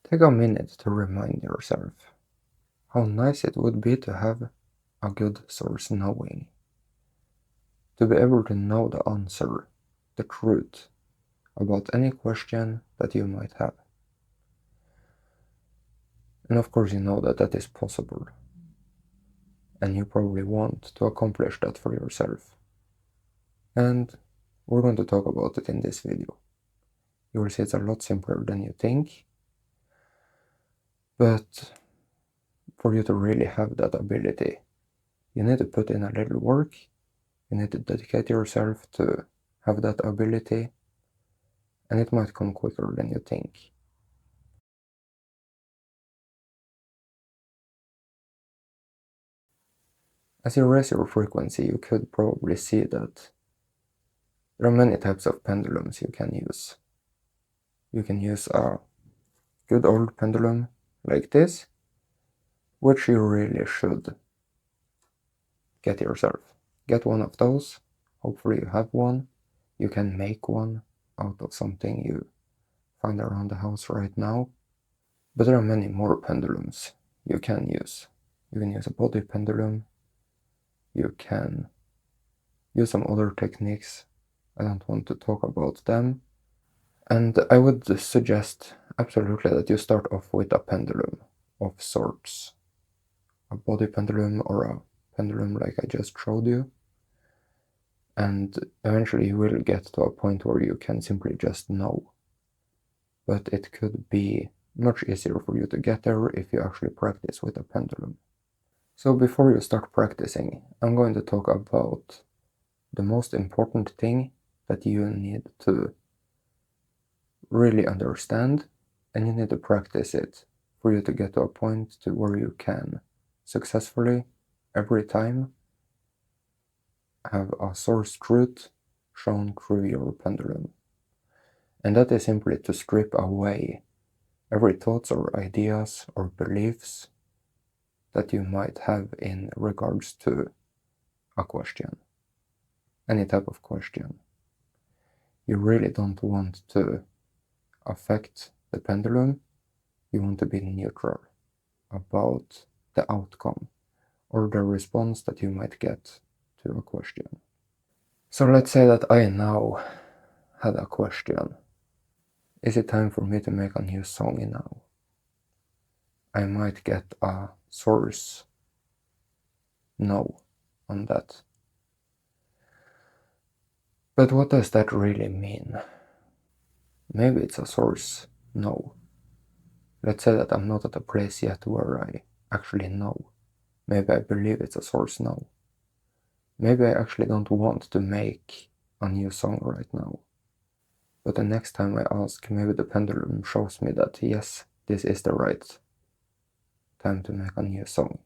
Take a minute to remind yourself how nice it would be to have a good source knowing, to be able to know the answer, the truth, about any question that you might have. And of course you know that that is possible, and you probably want to accomplish that for yourself. And we're going to talk about it in this video. You will see it's a lot simpler than you think, but for you to really have that ability, you need to put in a little work, you need to dedicate yourself to have that ability, and it might come quicker than you think. As you raise your frequency, you could probably see that there are many types of pendulums you can use. You can use a good old pendulum like this, which you really should get yourself. Get one of those, hopefully you have one. You can make one out of something you find around the house right now. But there are many more pendulums you can use. You can use a body pendulum, you can use some other techniques. I don't want to talk about them. And I would suggest absolutely that you start off with a pendulum of sorts. A body pendulum or a pendulum like I just showed you. And eventually you will get to a point where you can simply just know. But it could be much easier for you to get there if you actually practice with a pendulum. So before you start practicing, I'm going to talk about the most important thing that you need to really understand, and you need to practice it for you to get to a point to where you can successfully, every time, have a source truth shown through your pendulum. And that is simply to strip away every thoughts or ideas or beliefs that you might have in regards to a question, any type of question. You really don't want to affect the pendulum, you want to be neutral about the outcome or the response that you might get to a question. So let's say that I now had a question. Is it time for me to make a new song now? I might get a source no on that. But what does that really mean? Maybe it's a source no. Let's say that I'm not at a place yet where I actually know. Maybe I believe it's a source no. Maybe I actually don't want to make a new song right now. But the next time I ask, maybe the pendulum shows me that yes, this is the right time to make a new song.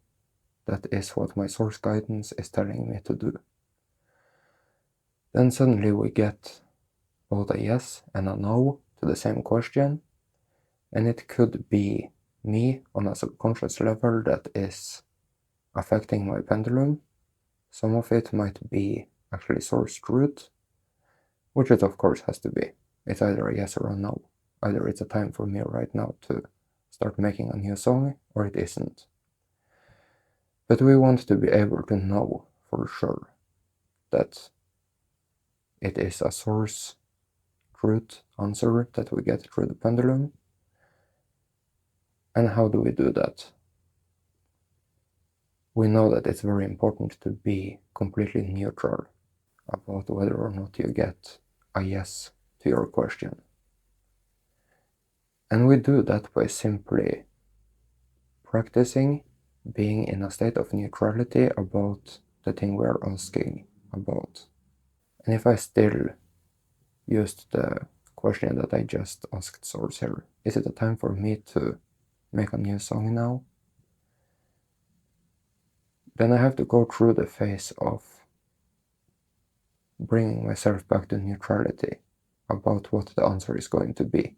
That is what my source guidance is telling me to do. Then suddenly we get both a yes and a no to the same question, and it could be me on a subconscious level that is affecting my pendulum. Some of it might be actually source truth, which it of course has to be. It's either a yes or a no. Either it's a time for me right now to start making a new song, or it isn't. But we want to be able to know for sure that it is a source truth answer that we get through the pendulum. And how do we do that? We know that it's very important to be completely neutral about whether or not you get a yes to your question. And we do that by simply practicing being in a state of neutrality about the thing we are asking about. And if I still used the question that I just asked source here, is it a time for me to make a new song now? Then I have to go through the phase of bringing myself back to neutrality about what the answer is going to be.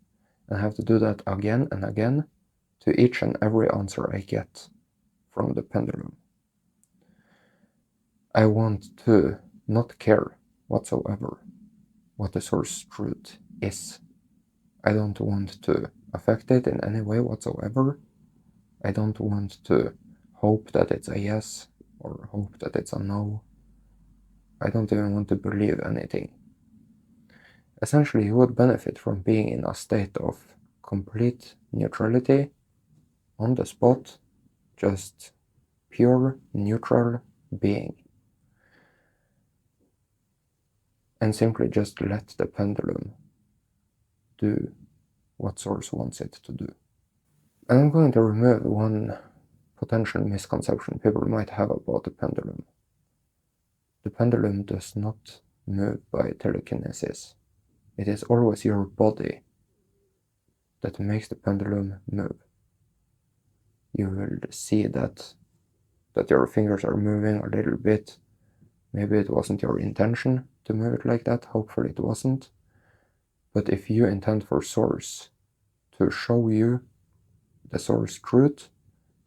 And I have to do that again and again to each and every answer I get from the pendulum. I want to not care whatsoever what the source truth is. I don't want to affect it in any way whatsoever. I don't want to hope that it's a yes or hope that it's a no. I don't even want to believe anything. Essentially, you would benefit from being in a state of complete neutrality on the spot, just pure neutral being. And simply just let the pendulum do what Source wants it to do. And I'm going to remove one potential misconception people might have about the pendulum. The pendulum does not move by telekinesis. It is always your body that makes the pendulum move. You will see that your fingers are moving a little bit. Maybe it wasn't your intention to move it like that, hopefully it wasn't. But if you intend for Source to show you the Source truth,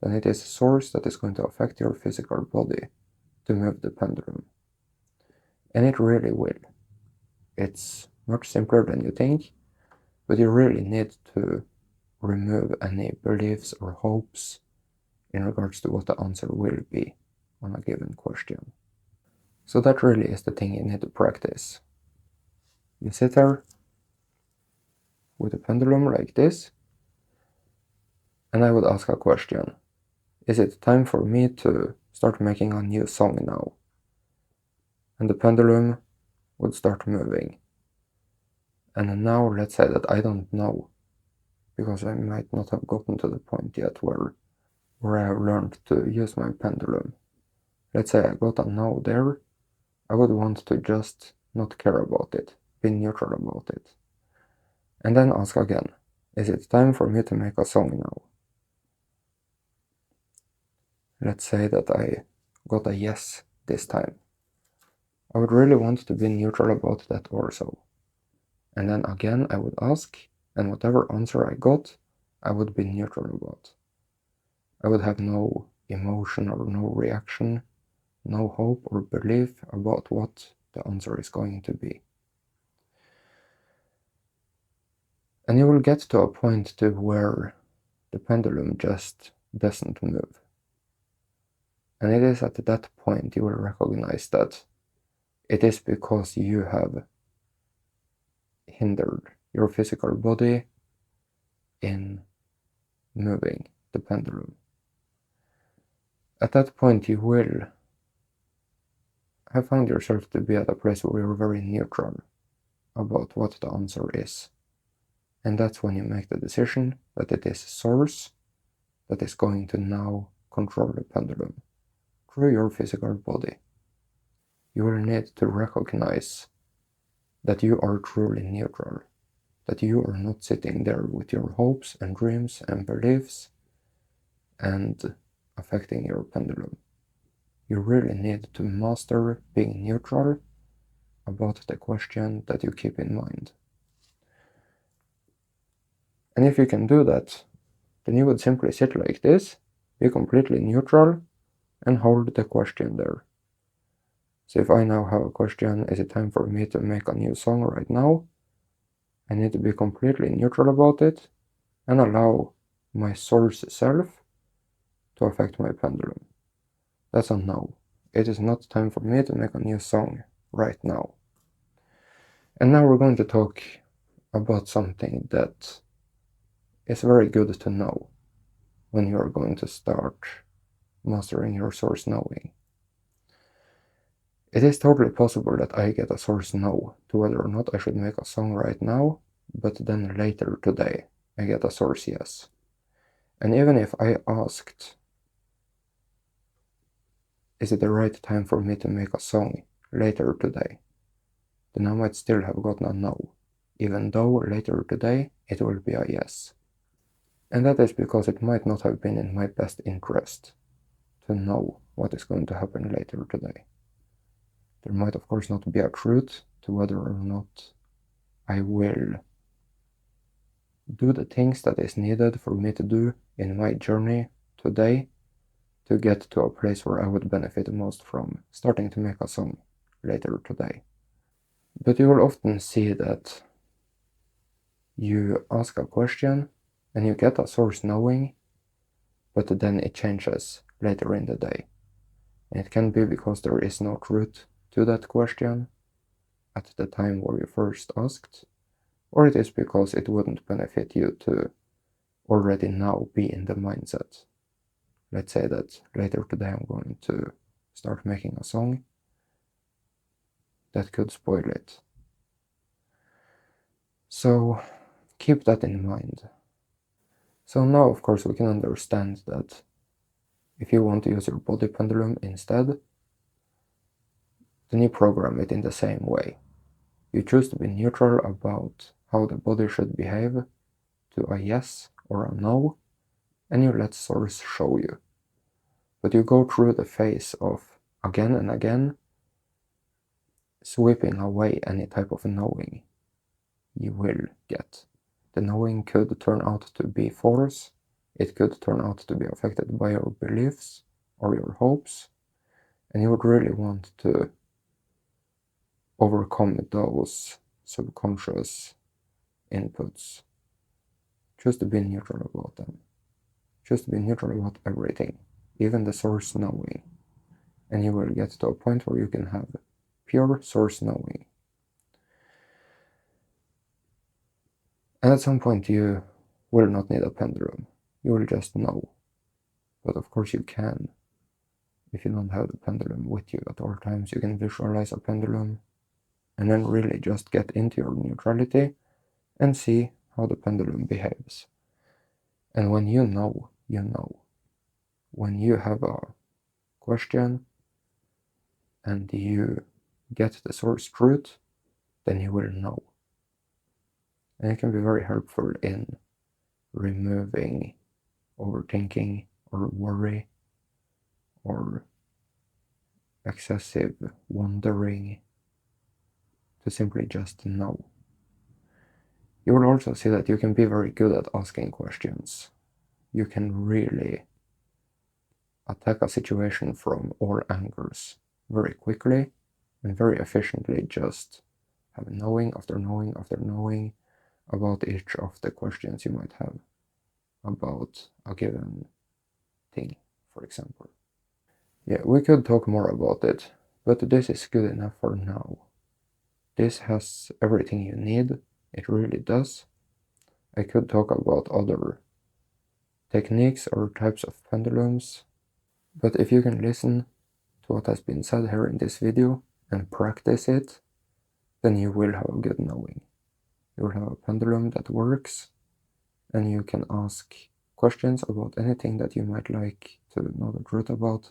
then it is Source that is going to affect your physical body to move the pendulum. And it really will. It's much simpler than you think, but you really need to remove any beliefs or hopes in regards to what the answer will be on a given question. So that really is the thing you need to practice. You sit there with a pendulum like this, and I would ask a question. Is it time for me to start making a new song now? And the pendulum would start moving. And now let's say that I don't know, because I might not have gotten to the point yet where I have learned to use my pendulum. Let's say I got a no there, I would want to just not care about it, be neutral about it. And then ask again, is it time for me to make a song now? Let's say that I got a yes this time. I would really want to be neutral about that also. And then again I would ask, and whatever answer I got, I would be neutral about. I would have no emotion or no reaction, no hope or belief about what the answer is going to be. And you will get to a point to where the pendulum just doesn't move. And it is at that point you will recognize that it is because you have hindered your physical body in moving the pendulum. At that point you will have found yourself to be at a place where you're very neutral about what the answer is. And that's when you make the decision that it is Source that is going to now control the pendulum through your physical body. You will need to recognize that you are truly neutral, that you are not sitting there with your hopes and dreams and beliefs and affecting your pendulum. You really need to master being neutral about the question that you keep in mind. And if you can do that, then you would simply sit like this, be completely neutral, and hold the question there. So if I now have a question, is it time for me to make a new song right now? I need to be completely neutral about it and allow my Source self to affect my pendulum. That's a no. It is not time for me to make a new song right now. And now we're going to talk about something that is very good to know when you're going to start mastering your Source knowing. It is totally possible that I get a Source no to whether or not I should make a song right now, but then later today I get a Source yes. And even if I asked, is it the right time for me to make a song later today, then I might still have gotten a no, even though later today it will be a yes. And that is because it might not have been in my best interest to know what is going to happen later today. There might of course not be a truth to whether or not I will do the things that is needed for me to do in my journey today to get to a place where I would benefit the most from starting to make a song later today. But you will often see that you ask a question and you get a source knowing, but then it changes later in the day. And it can be because there is no truth to that question at the time where you first asked, or it is because it wouldn't benefit you to already now be in the mindset. Let's say that later today I'm going to start making a song. That could spoil it. So keep that in mind. So now, of course, we can understand that if you want to use your body pendulum instead, then you program it in the same way. You choose to be neutral about how the body should behave to a yes or a no, and you let source show you. But you go through the phase of again and again sweeping away any type of knowing you will get. The knowing could turn out to be false, it could turn out to be affected by your beliefs or your hopes, and you would really want to overcome those subconscious inputs. Just to be neutral about them. Just be neutral about everything, even the source knowing, and you will get to a point where you can have pure source knowing. And at some point you will not need a pendulum, you will just know. But of course you can. If you don't have the pendulum with you at all times, you can visualize a pendulum and then really just get into your neutrality and see how the pendulum behaves. And when you know, you know. When you have a question and you get the source truth, then you will know. And it can be very helpful in removing overthinking or worry or excessive wondering, to simply just know. You will also see that you can be very good at asking questions. You can really attack a situation from all angles very quickly and very efficiently, just have knowing after knowing after knowing about each of the questions you might have about a given thing, for example. Yeah, we could talk more about it, but this is good enough for now. This has everything you need, it really does. I could talk about other techniques or types of pendulums, but if you can listen to what has been said here in this video and practice it, then you will have a good knowing. You will have a pendulum that works, and you can ask questions about anything that you might like to know the truth about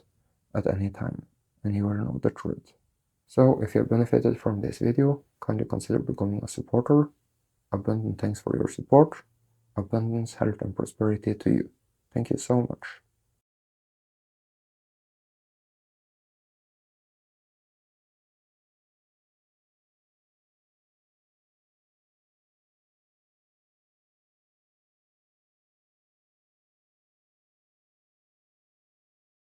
at any time, and you will know the truth. So if you benefited from this video, kindly consider becoming a supporter. Abundant thanks for your support. Abundance, health, and prosperity to you. Thank you so much.